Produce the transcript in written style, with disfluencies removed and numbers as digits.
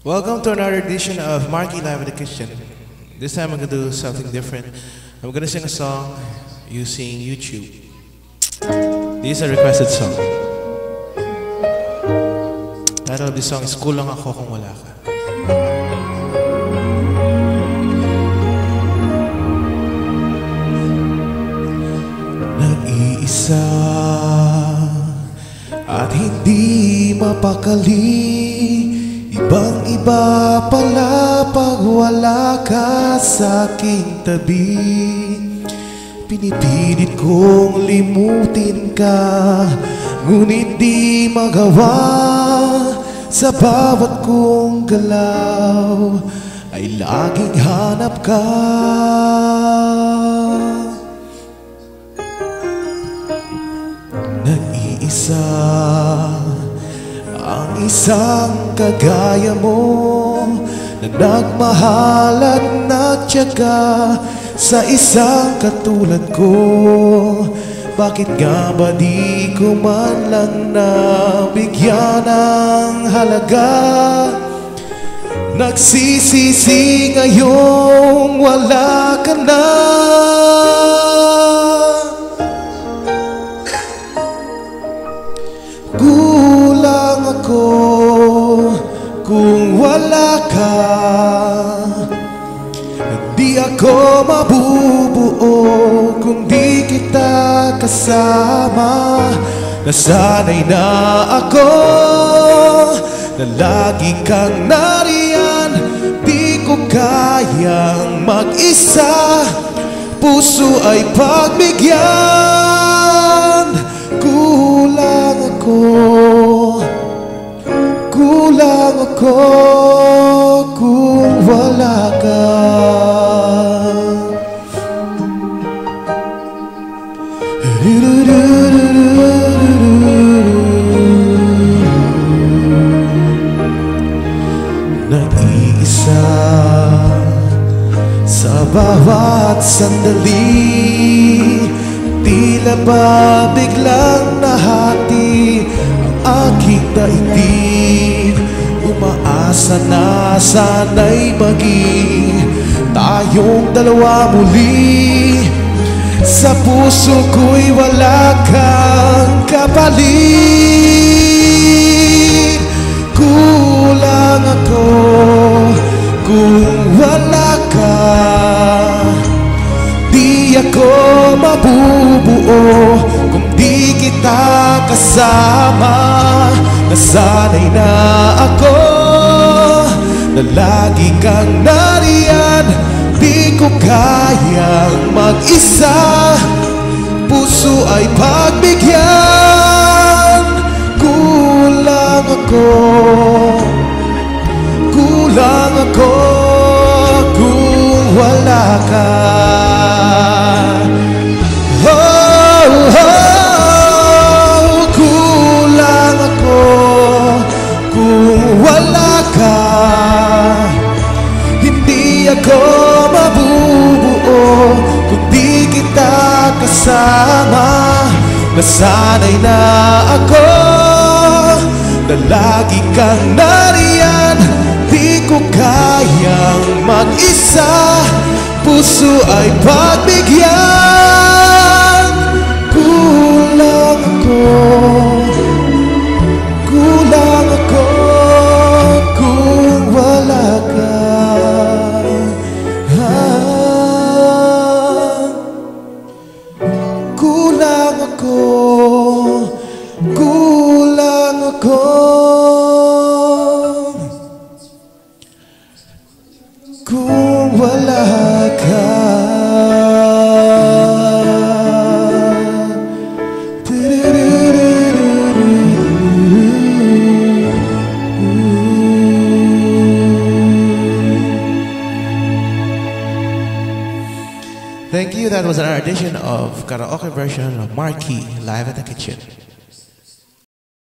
Welcome to another edition of Marky Live in the Kitchen. This time I'm gonna do something different. I'm gonna sing a song using YouTube. This is a requested song. Title of this song is Kulang Ako Kung Wala Ka. Nag-iisa at hindi mapakali, ibang-iba pala pag wala ka sa aking tabi. Pinipilit kong limutin ka, ngunit di magawa. Sa bawat kong galaw ay laging hanap ka. Nag-iisa ang isang kagaya mo, na nagmahal at nagtiyaga sa isang katulad ko. Bakit nga ba di ko man lang nabigyan ng halaga? Nagsisisi ngayong wala ka na. Kulang ako kung wala ka. Di ako mabubuo kung di kita kasama. Nasanay na ako na lagi kang nariyan. Di ko kayang mag-isa, puso ay pagbigyan. Kulang ako kung wala ka. Nag-iisa sa bawat sandali, tila ba biglang nahati ang aking daigdig. Umaasa na sana'y maging tayong dalawa muli. Sa puso ko'y wala kang kapalit. Kulang ako kung wala ka. Di ako mabubuo kung di kita kasama. Nasanay na ako na lagi kang nariyan. Di ko kayang mag-isa, puso ay pagbigyan. Kulang ako kung wala ka. Kulang ako kung wala ka. Hindi ako mabubuo kung di kita kasama. Nasanay na ako na lagi kang nariyan. Di ko kayang mag-isa, puso ay pagbigyan. Kulang ako kung wala ka. Kulang ako kung wala ka. Thank you. That was another edition of karaoke version of Marky Live at the Kitchen.